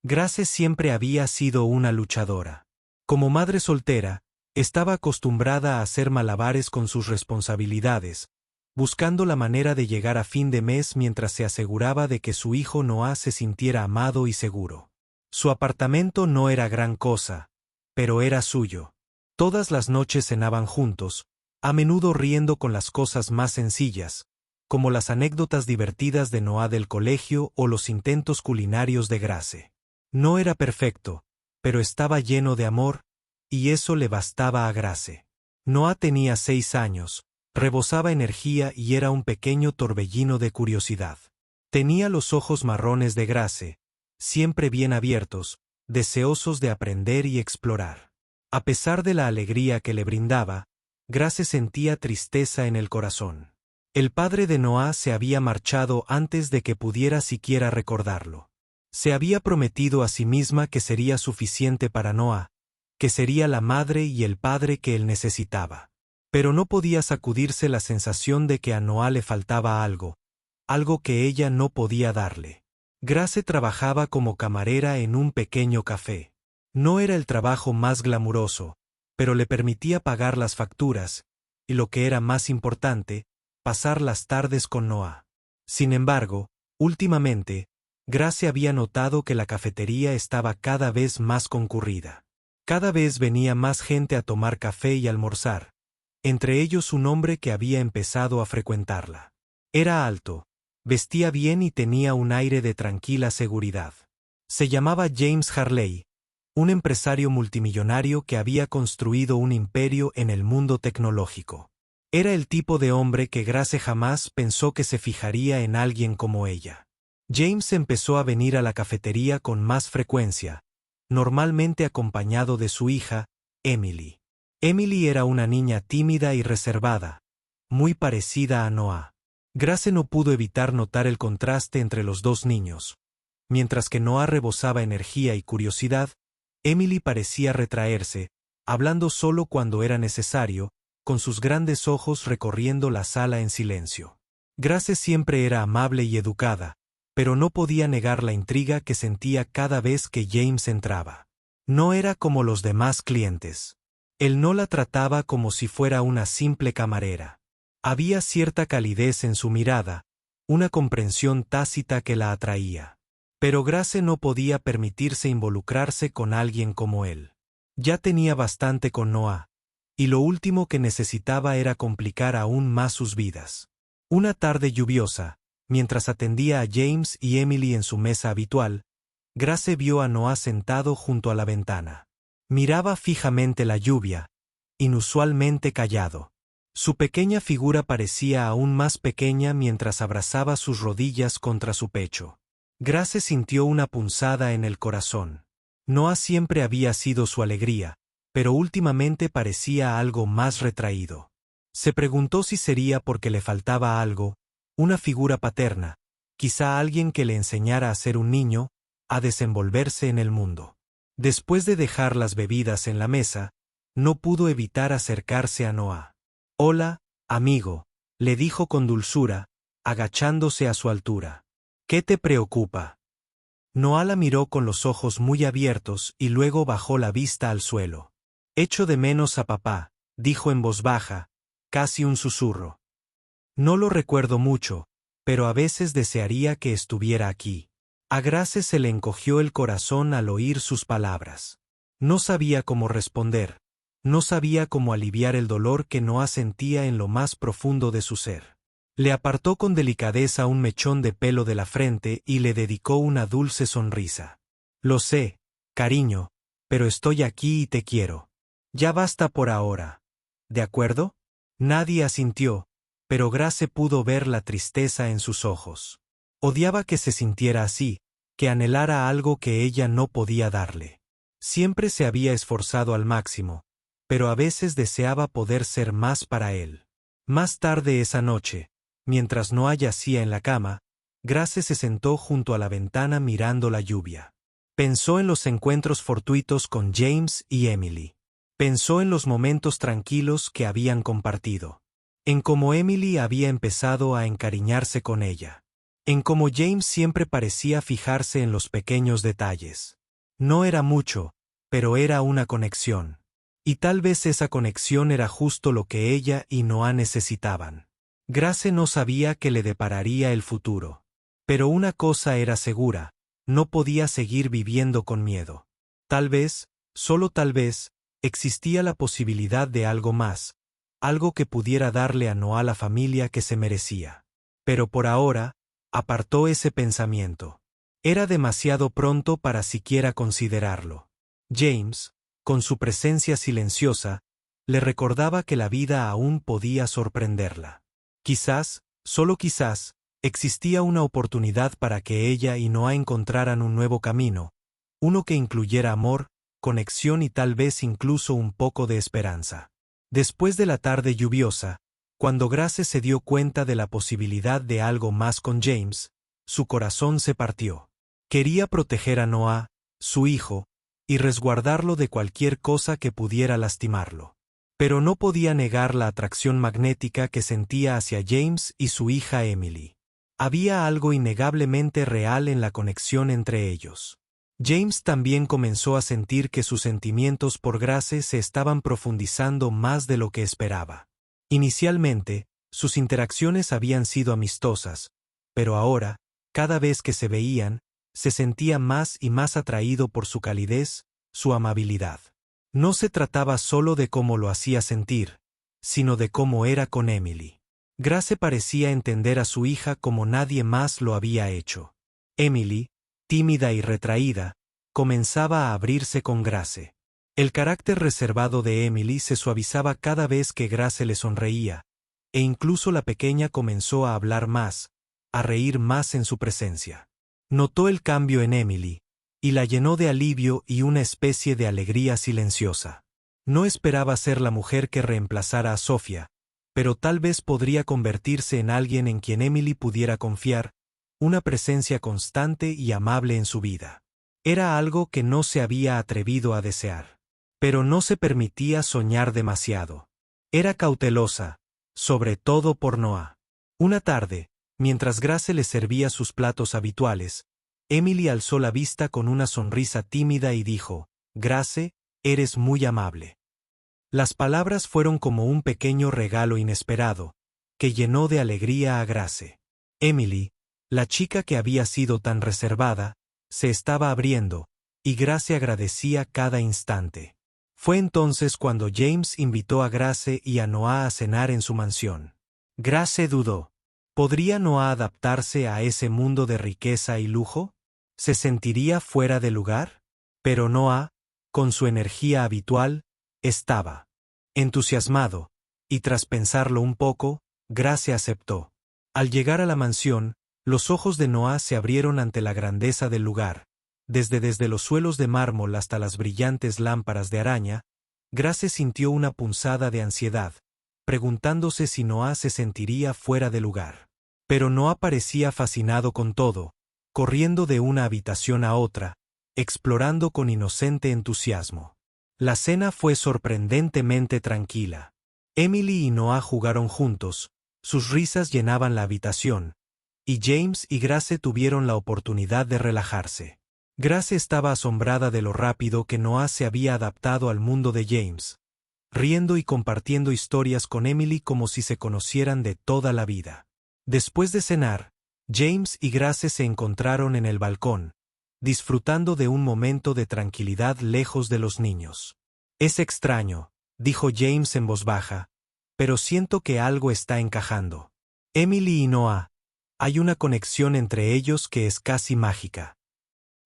Grace siempre había sido una luchadora. Como madre soltera, estaba acostumbrada a hacer malabares con sus responsabilidades, buscando la manera de llegar a fin de mes mientras se aseguraba de que su hijo Noah se sintiera amado y seguro. Su apartamento no era gran cosa, pero era suyo. Todas las noches cenaban juntos, a menudo riendo con las cosas más sencillas, como las anécdotas divertidas de Noah del colegio o los intentos culinarios de Grace. No era perfecto, pero estaba lleno de amor, y eso le bastaba a Grace. Noah tenía 6 años, rebosaba energía y era un pequeño torbellino de curiosidad. Tenía los ojos marrones de Grace, siempre bien abiertos, deseosos de aprender y explorar. A pesar de la alegría que le brindaba, Grace sentía tristeza en el corazón. El padre de Noah se había marchado antes de que pudiera siquiera recordarlo. Se había prometido a sí misma que sería suficiente para Noah, que sería la madre y el padre que él necesitaba. Pero no podía sacudirse la sensación de que a Noah le faltaba algo que ella no podía darle. Grace trabajaba como camarera en un pequeño café. No era el trabajo más glamuroso, pero le permitía pagar las facturas, y lo que era más importante, pasar las tardes con Noah. Sin embargo, últimamente, Grace había notado que la cafetería estaba cada vez más concurrida. Cada vez venía más gente a tomar café y almorzar, entre ellos un hombre que había empezado a frecuentarla. Era alto, vestía bien y tenía un aire de tranquila seguridad. Se llamaba James Harley, un empresario multimillonario que había construido un imperio en el mundo tecnológico. Era el tipo de hombre que Grace jamás pensó que se fijaría en alguien como ella. James empezó a venir a la cafetería con más frecuencia, normalmente acompañado de su hija, Emily. Emily era una niña tímida y reservada, muy parecida a Noah. Grace no pudo evitar notar el contraste entre los dos niños. Mientras que Noah rebosaba energía y curiosidad, Emily parecía retraerse, hablando solo cuando era necesario, con sus grandes ojos recorriendo la sala en silencio. Grace siempre era amable y educada, pero no podía negar la intriga que sentía cada vez que James entraba. No era como los demás clientes. Él no la trataba como si fuera una simple camarera. Había cierta calidez en su mirada, una comprensión tácita que la atraía. Pero Grace no podía permitirse involucrarse con alguien como él. Ya tenía bastante con Noah, y lo último que necesitaba era complicar aún más sus vidas. Una tarde lluviosa, mientras atendía a James y Emily en su mesa habitual, Grace vio a Noah sentado junto a la ventana. Miraba fijamente la lluvia, inusualmente callado. Su pequeña figura parecía aún más pequeña mientras abrazaba sus rodillas contra su pecho. Grace sintió una punzada en el corazón. Noah siempre había sido su alegría, pero últimamente parecía algo más retraído. Se preguntó si sería porque le faltaba algo, una figura paterna, quizá alguien que le enseñara a ser un niño, a desenvolverse en el mundo. Después de dejar las bebidas en la mesa, no pudo evitar acercarse a Noah. «Hola, amigo», le dijo con dulzura, agachándose a su altura. «¿Qué te preocupa?» Noah la miró con los ojos muy abiertos y luego bajó la vista al suelo. «Echo de menos a papá», dijo en voz baja, casi un susurro. «No lo recuerdo mucho, pero a veces desearía que estuviera aquí». A Grace se le encogió el corazón al oír sus palabras. No sabía cómo responder, no sabía cómo aliviar el dolor que Noah sentía en lo más profundo de su ser. Le apartó con delicadeza un mechón de pelo de la frente y le dedicó una dulce sonrisa. «Lo sé, cariño, pero estoy aquí y te quiero. Ya basta por ahora. ¿De acuerdo?» Nadie asintió, pero Grace pudo ver la tristeza en sus ojos. Odiaba que se sintiera así, que anhelara algo que ella no podía darle. Siempre se había esforzado al máximo, pero a veces deseaba poder ser más para él. Más tarde esa noche, mientras Noah yacía en la cama, Grace se sentó junto a la ventana mirando la lluvia. Pensó en los encuentros fortuitos con James y Emily. Pensó en los momentos tranquilos que habían compartido. En cómo Emily había empezado a encariñarse con ella. en cómo James siempre parecía fijarse en los pequeños detalles. No era mucho, pero era una conexión. Y tal vez esa conexión era justo lo que ella y Noah necesitaban. Grace no sabía qué le depararía el futuro. Pero una cosa era segura, no podía seguir viviendo con miedo. Tal vez, solo tal vez, existía la posibilidad de algo más, algo que pudiera darle a Noah la familia que se merecía. Pero por ahora, apartó ese pensamiento. Era demasiado pronto para siquiera considerarlo. James, con su presencia silenciosa, le recordaba que la vida aún podía sorprenderla. Quizás, solo quizás, existía una oportunidad para que ella y Noah encontraran un nuevo camino, uno que incluyera amor, conexión y tal vez incluso un poco de esperanza. Después de la tarde lluviosa, cuando Grace se dio cuenta de la posibilidad de algo más con James, su corazón se partió. Quería proteger a Noah, su hijo, y resguardarlo de cualquier cosa que pudiera lastimarlo. Pero no podía negar la atracción magnética que sentía hacia James y su hija Emily. Había algo innegablemente real en la conexión entre ellos. James también comenzó a sentir que sus sentimientos por Grace se estaban profundizando más de lo que esperaba. Inicialmente, sus interacciones habían sido amistosas, pero ahora, cada vez que se veían, se sentía más y más atraído por su calidez, su amabilidad. No se trataba solo de cómo lo hacía sentir, sino de cómo era con Emily. Grace parecía entender a su hija como nadie más lo había hecho. Emily, tímida y retraída, comenzaba a abrirse con Grace. El carácter reservado de Emily se suavizaba cada vez que Grace le sonreía, e incluso la pequeña comenzó a hablar más, a reír más en su presencia. Notó el cambio en Emily, y la llenó de alivio y una especie de alegría silenciosa. No esperaba ser la mujer que reemplazara a Sofía, pero tal vez podría convertirse en alguien en quien Emily pudiera confiar, una presencia constante y amable en su vida. Era algo que no se había atrevido a desear. Pero no se permitía soñar demasiado. Era cautelosa, sobre todo por Noah. Una tarde, mientras Grace le servía sus platos habituales, Emily alzó la vista con una sonrisa tímida y dijo: «Grace, eres muy amable». Las palabras fueron como un pequeño regalo inesperado, que llenó de alegría a Grace. Emily, la chica que había sido tan reservada, se estaba abriendo, y Grace agradecía cada instante. Fue entonces cuando James invitó a Grace y a Noah a cenar en su mansión. Grace dudó. ¿Podría Noah adaptarse a ese mundo de riqueza y lujo? ¿Se sentiría fuera de lugar? Pero Noah, con su energía habitual, estaba entusiasmado, y tras pensarlo un poco, Grace aceptó. Al llegar a la mansión, los ojos de Noah se abrieron ante la grandeza del lugar. Desde los suelos de mármol hasta las brillantes lámparas de araña, Grace sintió una punzada de ansiedad, preguntándose si Noah se sentiría fuera de lugar. Pero Noah parecía fascinado con todo, corriendo de una habitación a otra, explorando con inocente entusiasmo. La cena fue sorprendentemente tranquila. Emily y Noah jugaron juntos, sus risas llenaban la habitación, y James y Grace tuvieron la oportunidad de relajarse. Grace estaba asombrada de lo rápido que Noah se había adaptado al mundo de James, riendo y compartiendo historias con Emily como si se conocieran de toda la vida. Después de cenar, James y Grace se encontraron en el balcón, disfrutando de un momento de tranquilidad lejos de los niños. «Es extraño», dijo James en voz baja, «pero siento que algo está encajando. Emily y Noah, hay una conexión entre ellos que es casi mágica».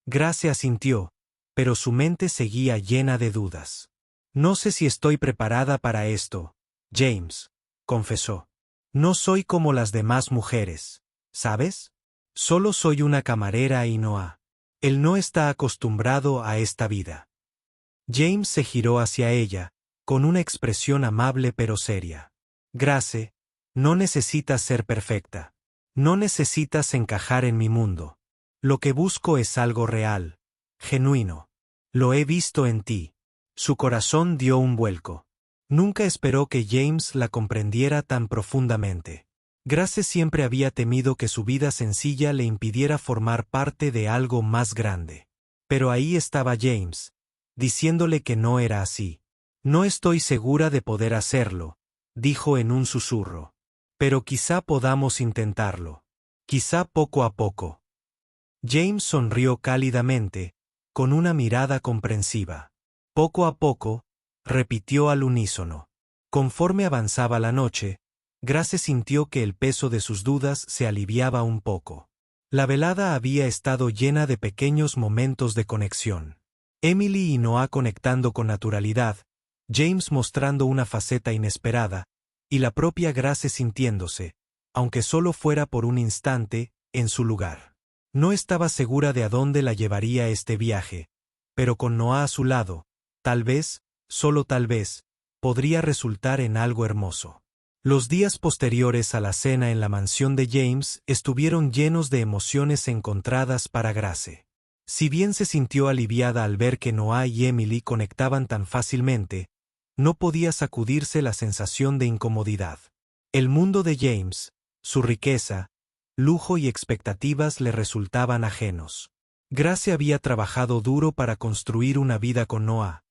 Grace asintió, pero su mente seguía llena de dudas. «No sé si estoy preparada para esto, James», confesó. «No soy como las demás mujeres, ¿sabes? Solo soy una camarera y Noah. Él no está acostumbrado a esta vida». James se giró hacia ella, con una expresión amable pero seria. «Grace, no necesitas ser perfecta. No necesitas encajar en mi mundo. Lo que busco es algo real, genuino. Lo he visto en ti». Su corazón dio un vuelco. Nunca esperó que James la comprendiera tan profundamente. Grace siempre había temido que su vida sencilla le impidiera formar parte de algo más grande. Pero ahí estaba James, diciéndole que no era así. No estoy segura de poder hacerlo, dijo en un susurro. Pero quizá podamos intentarlo. Quizá poco a poco. James sonrió cálidamente, con una mirada comprensiva. Poco a poco, repitió al unísono. Conforme avanzaba la noche, Grace sintió que el peso de sus dudas se aliviaba un poco. La velada había estado llena de pequeños momentos de conexión. Emily y Noah conectando con naturalidad, James mostrando una faceta inesperada, y la propia Grace sintiéndose, aunque solo fuera por un instante, en su lugar. No estaba segura de a dónde la llevaría este viaje, pero con Noah a su lado, tal vez, solo tal vez, podría resultar en algo hermoso. Los días posteriores a la cena en la mansión de James estuvieron llenos de emociones encontradas para Grace. Si bien se sintió aliviada al ver que Noah y Emily conectaban tan fácilmente, no podía sacudirse la sensación de incomodidad. El mundo de James, su riqueza, lujo y expectativas le resultaban ajenos. Grace había trabajado duro para construir una vida con Noah,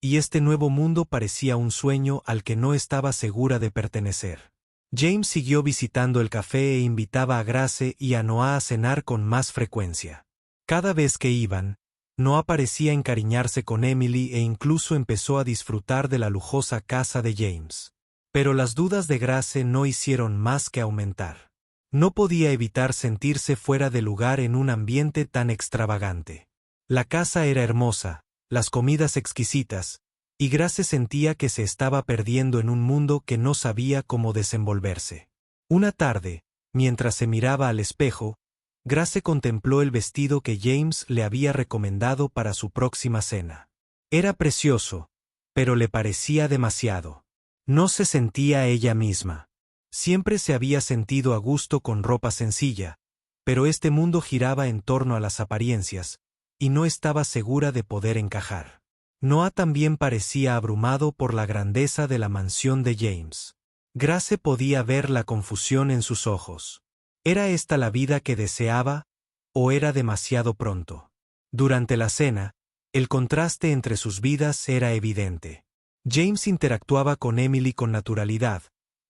y este nuevo mundo parecía un sueño al que no estaba segura de pertenecer. James siguió visitando el café e invitaba a Grace y a Noah a cenar con más frecuencia. Cada vez que iban, Noah parecía encariñarse con Emily e incluso empezó a disfrutar de la lujosa casa de James. Pero las dudas de Grace no hicieron más que aumentar. No podía evitar sentirse fuera de lugar en un ambiente tan extravagante. La casa era hermosa, las comidas exquisitas, y Grace sentía que se estaba perdiendo en un mundo que no sabía cómo desenvolverse. Una tarde, mientras se miraba al espejo, Grace contempló el vestido que James le había recomendado para su próxima cena. Era precioso, pero le parecía demasiado. No se sentía ella misma. Siempre se había sentido a gusto con ropa sencilla, pero este mundo giraba en torno a las apariencias, y no estaba segura de poder encajar. Noah también parecía abrumado por la grandeza de la mansión de James. Grace podía ver la confusión en sus ojos. ¿Era esta la vida que deseaba, o era demasiado pronto? Durante la cena, el contraste entre sus vidas era evidente. James interactuaba con Emily con naturalidad,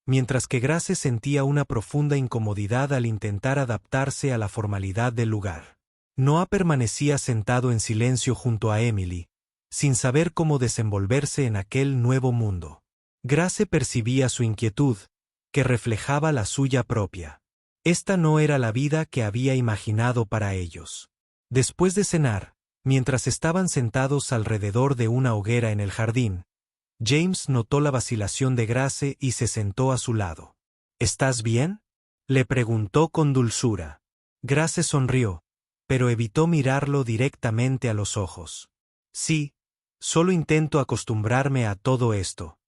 mientras que Grace sentía una profunda incomodidad al intentar adaptarse a la formalidad del lugar. Noah permanecía sentado en silencio junto a Emily, sin saber cómo desenvolverse en aquel nuevo mundo. Grace percibía su inquietud, que reflejaba la suya propia. Esta no era la vida que había imaginado para ellos. Después de cenar, mientras estaban sentados alrededor de una hoguera en el jardín, James notó la vacilación de Grace y se sentó a su lado. ¿Estás bien?, le preguntó con dulzura. Grace sonrió, pero evitó mirarlo directamente a los ojos. Sí, solo intento acostumbrarme a todo esto.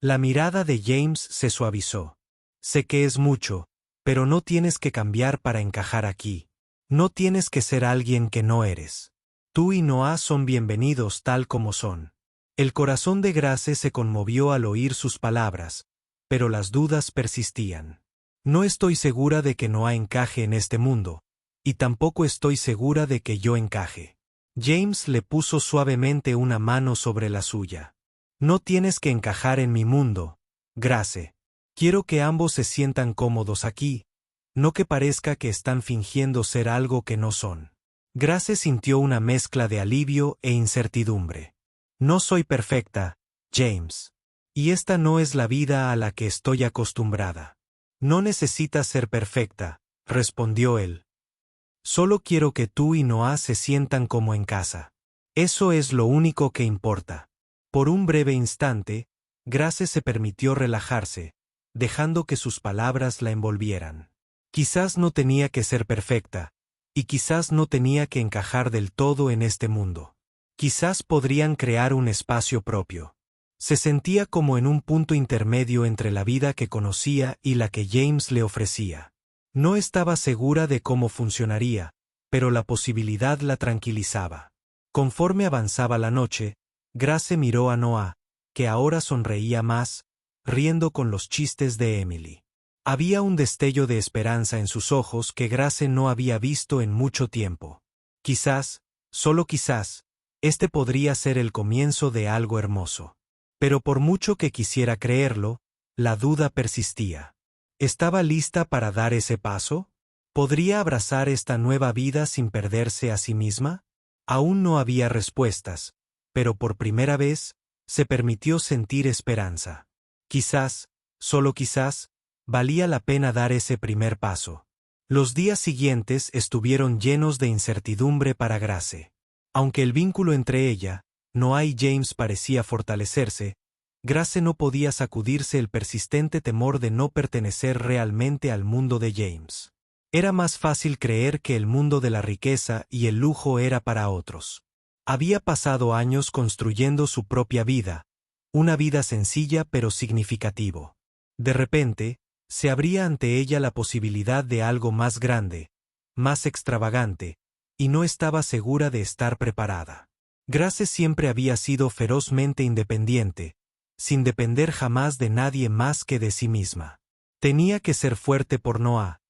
La mirada de James se suavizó. Sé que es mucho, pero no tienes que cambiar para encajar aquí. No tienes que ser alguien que no eres. Tú y Noah son bienvenidos tal como son. El corazón de Grace se conmovió al oír sus palabras, pero las dudas persistían. No estoy segura de que Noah encaje en este mundo, y tampoco estoy segura de que yo encaje. James le puso suavemente una mano sobre la suya. No tienes que encajar en mi mundo, Grace. Quiero que ambos se sientan cómodos aquí, no que parezca que están fingiendo ser algo que no son. Grace sintió una mezcla de alivio e incertidumbre. No soy perfecta, James. Y esta no es la vida a la que estoy acostumbrada. No necesitas ser perfecta, respondió él. Solo quiero que tú y Noah se sientan como en casa. Eso es lo único que importa. Por un breve instante, Grace se permitió relajarse, dejando que sus palabras la envolvieran. Quizás no tenía que ser perfecta, y quizás no tenía que encajar del todo en este mundo. Quizás podrían crear un espacio propio. Se sentía como en un punto intermedio entre la vida que conocía y la que James le ofrecía. No estaba segura de cómo funcionaría, pero la posibilidad la tranquilizaba. Conforme avanzaba la noche, Grace miró a Noah, que ahora sonreía más, riendo con los chistes de Emily. Había un destello de esperanza en sus ojos que Grace no había visto en mucho tiempo. Quizás, solo quizás, este podría ser el comienzo de algo hermoso. Pero por mucho que quisiera creerlo, la duda persistía. ¿Estaba lista para dar ese paso? ¿Podría abrazar esta nueva vida sin perderse a sí misma? Aún no había respuestas, pero por primera vez, se permitió sentir esperanza. Quizás, solo quizás, valía la pena dar ese primer paso. Los días siguientes estuvieron llenos de incertidumbre para Grace. Aunque el vínculo entre ella, Noah y James parecía fortalecerse, Grace no podía sacudirse el persistente temor de no pertenecer realmente al mundo de James. Era más fácil creer que el mundo de la riqueza y el lujo era para otros. Había pasado años construyendo su propia vida, una vida sencilla pero significativo. De repente, se abría ante ella la posibilidad de algo más grande, más extravagante, y no estaba segura de estar preparada. Grace siempre había sido ferozmente independiente, sin depender jamás de nadie más que de sí misma. Tenía que ser fuerte por Noah,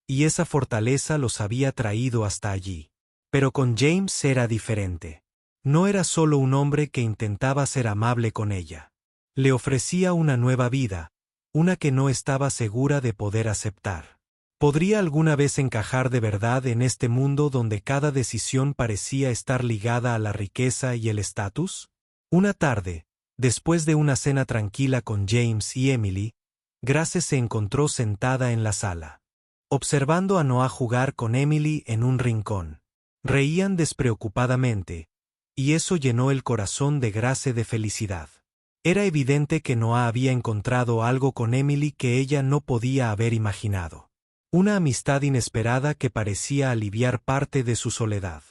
y esa fortaleza los había traído hasta allí. Pero con James era diferente. No era solo un hombre que intentaba ser amable con ella. Le ofrecía una nueva vida, una que no estaba segura de poder aceptar. ¿Podría alguna vez encajar de verdad en este mundo donde cada decisión parecía estar ligada a la riqueza y el estatus? Una tarde, después de una cena tranquila con James y Emily, Grace se encontró sentada en la sala, observando a Noah jugar con Emily en un rincón. Reían despreocupadamente, y eso llenó el corazón de Grace de felicidad. Era evidente que Noah había encontrado algo con Emily que ella no podía haber imaginado. Una amistad inesperada que parecía aliviar parte de su soledad.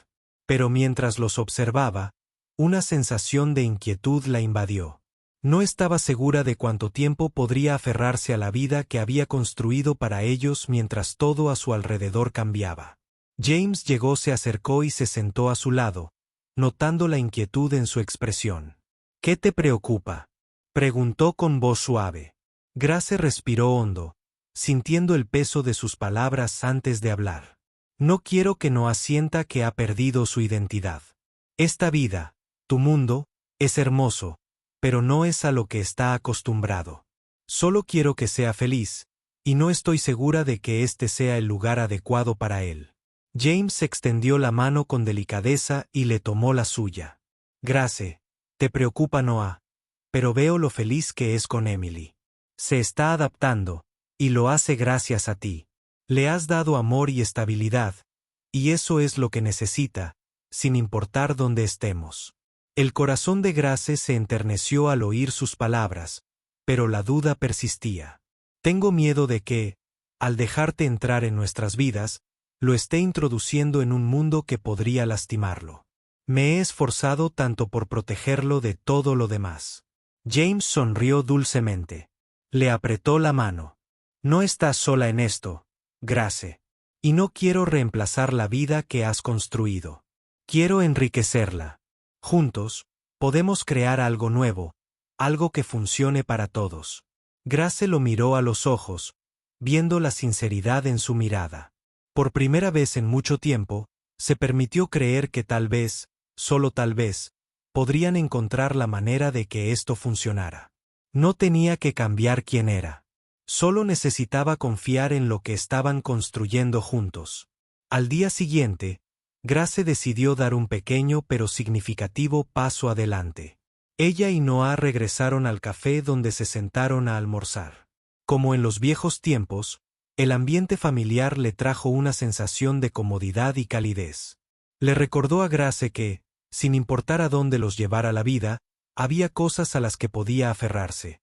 Pero mientras los observaba, una sensación de inquietud la invadió. No estaba segura de cuánto tiempo podría aferrarse a la vida que había construido para ellos mientras todo a su alrededor cambiaba. James llegó, se acercó y se sentó a su lado, notando la inquietud en su expresión. ¿Qué te preocupa?, preguntó con voz suave. Grace respiró hondo, sintiendo el peso de sus palabras antes de hablar. No quiero que Noah sienta que ha perdido su identidad. Esta vida, tu mundo, es hermoso, pero no es a lo que está acostumbrado. Solo quiero que sea feliz, y no estoy segura de que este sea el lugar adecuado para él. James extendió la mano con delicadeza y le tomó la suya. Grace, te preocupa Noah, pero veo lo feliz que es con Emily. Se está adaptando, y lo hace gracias a ti. Le has dado amor y estabilidad, y eso es lo que necesita, sin importar dónde estemos. El corazón de Grace se enterneció al oír sus palabras, pero la duda persistía. Tengo miedo de que, al dejarte entrar en nuestras vidas, lo esté introduciendo en un mundo que podría lastimarlo. Me he esforzado tanto por protegerlo de todo lo demás. James sonrió dulcemente. Le apretó la mano. No estás sola en esto, Grace. Y no quiero reemplazar la vida que has construido. Quiero enriquecerla. Juntos, podemos crear algo nuevo, algo que funcione para todos. Grace lo miró a los ojos, viendo la sinceridad en su mirada. Por primera vez en mucho tiempo, se permitió creer que tal vez, solo tal vez, podrían encontrar la manera de que esto funcionara. No tenía que cambiar quién era. Solo necesitaba confiar en lo que estaban construyendo juntos. Al día siguiente, Grace decidió dar un pequeño pero significativo paso adelante. Ella y Noah regresaron al café donde se sentaron a almorzar. Como en los viejos tiempos, el ambiente familiar le trajo una sensación de comodidad y calidez. Le recordó a Grace que, sin importar a dónde los llevara la vida, había cosas a las que podía aferrarse.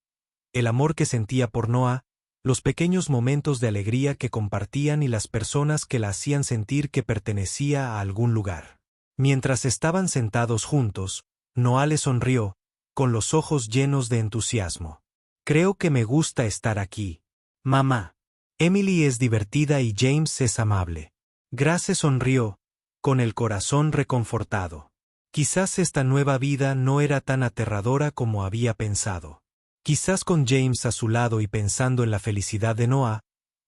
El amor que sentía por Noah, los pequeños momentos de alegría que compartían y las personas que la hacían sentir que pertenecía a algún lugar. Mientras estaban sentados juntos, Noah le sonrió, con los ojos llenos de entusiasmo. Creo que me gusta estar aquí, mamá. Emily es divertida y James es amable. Grace sonrió, con el corazón reconfortado. Quizás esta nueva vida no era tan aterradora como había pensado. Quizás con James a su lado y pensando en la felicidad de Noah,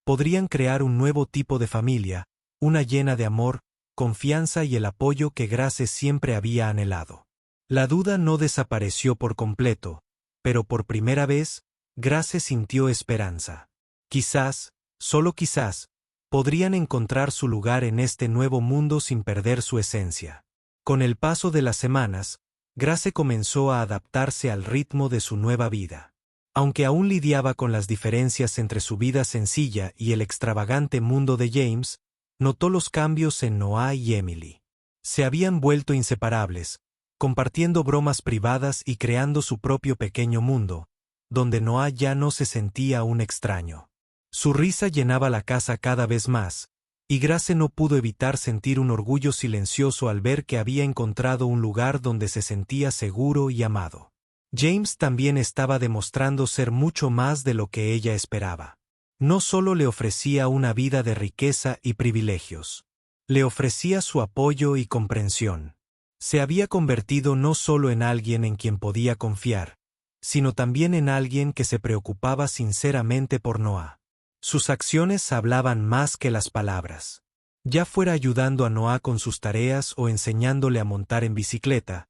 Podrían crear un nuevo tipo de familia, una llena de amor, confianza y el apoyo que Grace siempre había anhelado. La duda no desapareció por completo, pero por primera vez, Grace sintió esperanza. Quizás, solo quizás, podrían encontrar su lugar en este nuevo mundo sin perder su esencia. Con el paso de las semanas, Grace comenzó a adaptarse al ritmo de su nueva vida. Aunque aún lidiaba con las diferencias entre su vida sencilla y el extravagante mundo de James, notó los cambios en Noah y Emily. Se habían vuelto inseparables, compartiendo bromas privadas y creando su propio pequeño mundo, donde Noah ya no se sentía un extraño. Su risa llenaba la casa cada vez más, y Grace no pudo evitar sentir un orgullo silencioso al ver que había encontrado un lugar donde se sentía seguro y amado. James también estaba demostrando ser mucho más de lo que ella esperaba. No solo le ofrecía una vida de riqueza y privilegios, le ofrecía su apoyo y comprensión. Se había convertido no solo en alguien en quien podía confiar, sino también en alguien que se preocupaba sinceramente por Noah. Sus acciones hablaban más que las palabras. Ya fuera ayudando a Noah con sus tareas o enseñándole a montar en bicicleta,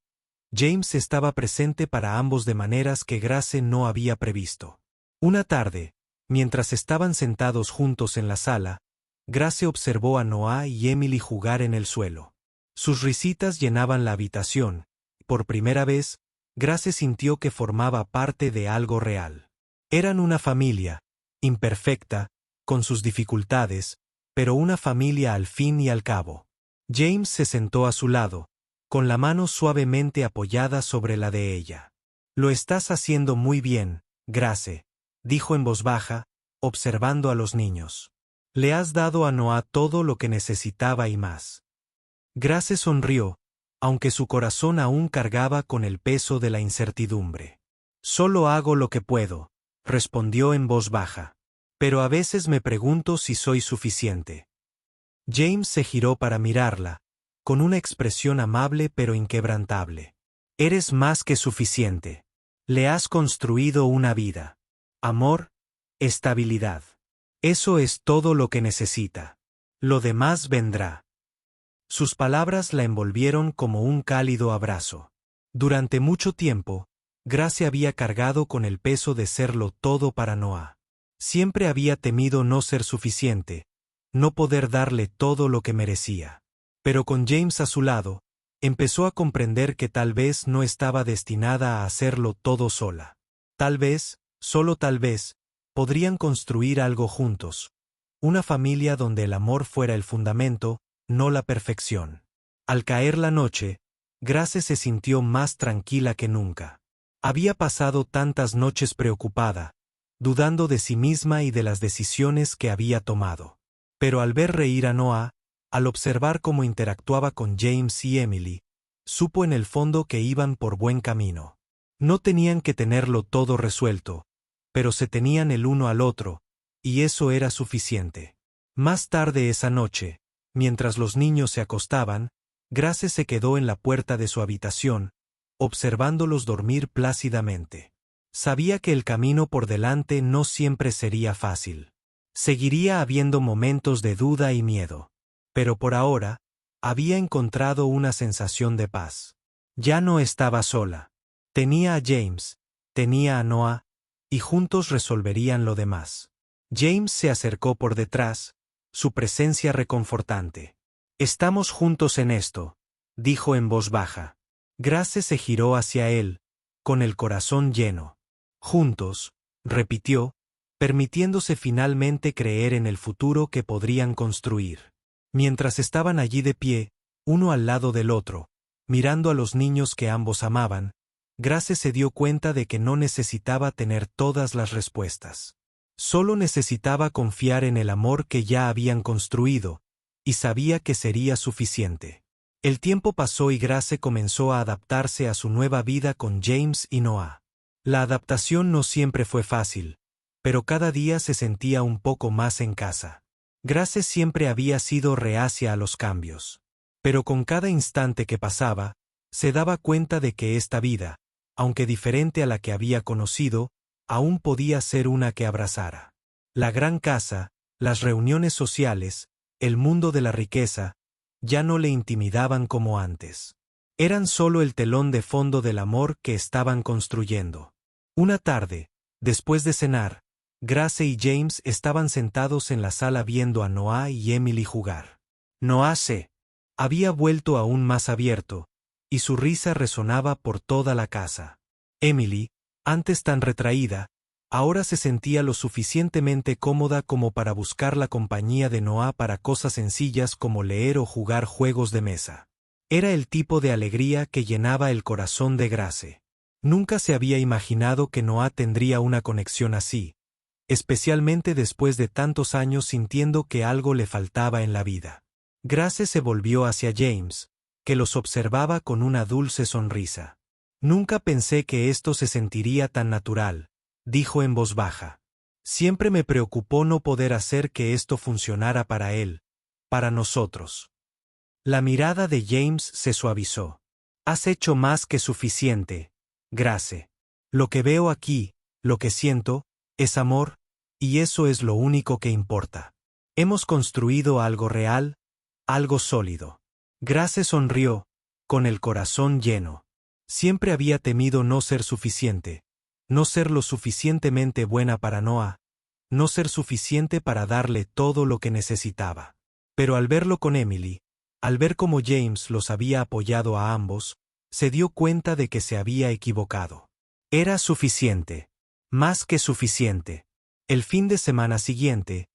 James estaba presente para ambos de maneras que Grace no había previsto. Una tarde, mientras estaban sentados juntos en la sala, Grace observó a Noah y Emily jugar en el suelo. Sus risitas llenaban la habitación, y por primera vez, Grace sintió que formaba parte de algo real. Eran una familia, imperfecta, con sus dificultades, pero una familia al fin y al cabo. James se sentó a su lado, con la mano suavemente apoyada sobre la de ella. «Lo estás haciendo muy bien, Grace», dijo en voz baja, observando a los niños. «Le has dado a Noah todo lo que necesitaba y más». Grace sonrió, aunque su corazón aún cargaba con el peso de la incertidumbre. «Solo hago lo que puedo», respondió en voz baja. «Pero a veces me pregunto si soy suficiente». James se giró para mirarla, con una expresión amable pero inquebrantable. «Eres más que suficiente. Le has construido una vida. Amor, estabilidad. Eso es todo lo que necesita. Lo demás vendrá». Sus palabras la envolvieron como un cálido abrazo. Durante mucho tiempo, Grace había cargado con el peso de serlo todo para Noah. Siempre había temido no ser suficiente, no poder darle todo lo que merecía. Pero con James a su lado, empezó a comprender que tal vez no estaba destinada a hacerlo todo sola. Tal vez, solo tal vez, podrían construir algo juntos. Una familia donde el amor fuera el fundamento, no la perfección. Al caer la noche, Grace se sintió más tranquila que nunca. Había pasado tantas noches preocupada, dudando de sí misma y de las decisiones que había tomado. Pero al ver reír a Noah, al observar cómo interactuaba con James y Emily, supo en el fondo que iban por buen camino. No tenían que tenerlo todo resuelto, pero se tenían el uno al otro, y eso era suficiente. Más tarde esa noche, mientras los niños se acostaban, Grace se quedó en la puerta de su habitación, observándolos dormir plácidamente. Sabía que el camino por delante no siempre sería fácil. Seguiría habiendo momentos de duda y miedo. Pero por ahora, había encontrado una sensación de paz. Ya no estaba sola. Tenía a James, tenía a Noah, y juntos resolverían lo demás. James se acercó por detrás, su presencia reconfortante. «Estamos juntos en esto», dijo en voz baja. Grace se giró hacia él, con el corazón lleno. «Juntos», repitió, permitiéndose finalmente creer en el futuro que podrían construir. Mientras estaban allí de pie, uno al lado del otro, mirando a los niños que ambos amaban, Grace se dio cuenta de que no necesitaba tener todas las respuestas. Solo necesitaba confiar en el amor que ya habían construido, y sabía que sería suficiente. El tiempo pasó y Grace comenzó a adaptarse a su nueva vida con James y Noah. La adaptación no siempre fue fácil, pero cada día se sentía un poco más en casa. Grace siempre había sido reacia a los cambios. Pero con cada instante que pasaba, se daba cuenta de que esta vida, aunque diferente a la que había conocido, aún podía ser una que abrazara. La gran casa, Las reuniones sociales, el mundo de la riqueza, ya no le intimidaban como antes. Eran solo el telón de fondo del amor que estaban construyendo. Una tarde, después de cenar, Grace y James estaban sentados en la sala viendo a Noah y Emily jugar. Noah se había vuelto aún más abierto, y su risa resonaba por toda la casa. Emily, antes tan retraída, ahora se sentía lo suficientemente cómoda como para buscar la compañía de Noah para cosas sencillas como leer o jugar juegos de mesa. Era el tipo de alegría que llenaba el corazón de Grace. Nunca se había imaginado que Noah tendría una conexión así, especialmente después de tantos años sintiendo que algo le faltaba en la vida. Grace se volvió hacia James, que los observaba con una dulce sonrisa. Nunca pensé que esto se sentiría tan natural, dijo en voz baja. Siempre me preocupó no poder hacer que esto funcionara para él, para nosotros. La mirada de James se suavizó. Has hecho más que suficiente, Grace. Lo que veo aquí, lo que siento, es amor, y eso es lo único que importa. Hemos construido algo real, algo sólido. Grace sonrió, con el corazón lleno. Siempre había temido no ser suficiente, no ser lo suficientemente buena para Noah, no ser suficiente para darle todo lo que necesitaba. Pero al verlo con Emily, al ver cómo James los había apoyado a ambos, se dio cuenta de que se había equivocado. Era suficiente. Más que suficiente. El fin de semana siguiente,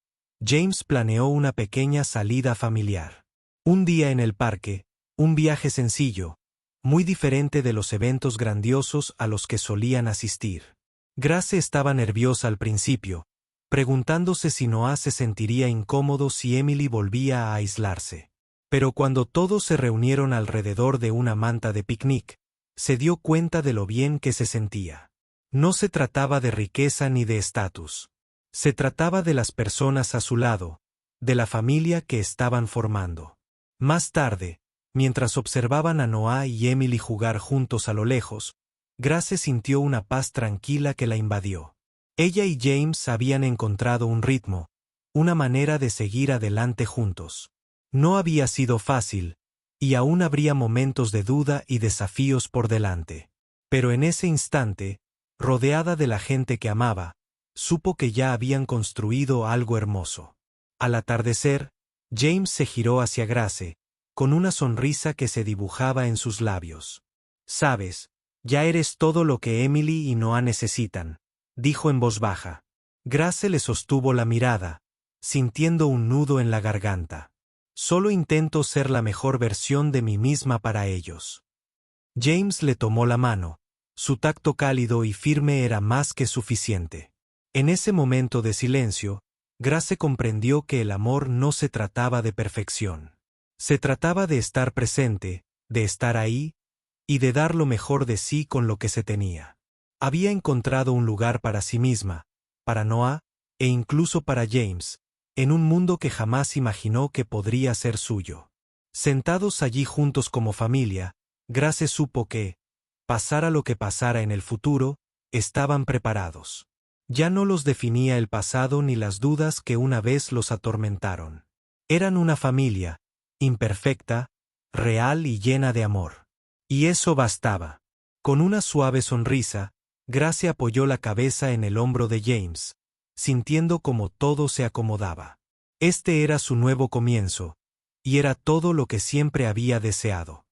James planeó una pequeña salida familiar. Un día en el parque, un viaje sencillo, muy diferente de los eventos grandiosos a los que solían asistir. Grace estaba nerviosa al principio, preguntándose si Noah se sentiría incómodo si Emily volvía a aislarse. Pero cuando todos se reunieron alrededor de una manta de picnic, se dio cuenta de lo bien que se sentía. No se trataba de riqueza ni de estatus. Se trataba de las personas a su lado, de la familia que estaban formando. Más tarde, mientras observaban a Noah y Emily jugar juntos a lo lejos, Grace sintió una paz tranquila que la invadió. Ella y James habían encontrado un ritmo, una manera de seguir adelante juntos. No había sido fácil, y aún habría momentos de duda y desafíos por delante. Pero en ese instante, rodeada de la gente que amaba, supo que ya habían construido algo hermoso. Al atardecer, James se giró hacia Grace, con una sonrisa que se dibujaba en sus labios. Sabes, ya eres todo lo que Emily y Noah necesitan, dijo en voz baja. Grace le sostuvo la mirada, sintiendo un nudo en la garganta. Solo intento ser la mejor versión de mí misma para ellos. James le tomó la mano. Su tacto cálido y firme era más que suficiente. En ese momento de silencio, Grace comprendió que el amor no se trataba de perfección. Se trataba de estar presente, de estar ahí, y de dar lo mejor de sí con lo que se tenía. Había encontrado un lugar para sí misma, para Noah, e incluso para James, en un mundo que jamás imaginó que podría ser suyo. Sentados allí juntos como familia, Grace supo que, pasara lo que pasara en el futuro, estaban preparados. Ya no los definía el pasado ni las dudas que una vez los atormentaron. Eran una familia, imperfecta, real y llena de amor. Y eso bastaba. Con una suave sonrisa, Grace apoyó la cabeza en el hombro de James, sintiendo como todo se acomodaba. Este era su nuevo comienzo, y era todo lo que siempre había deseado.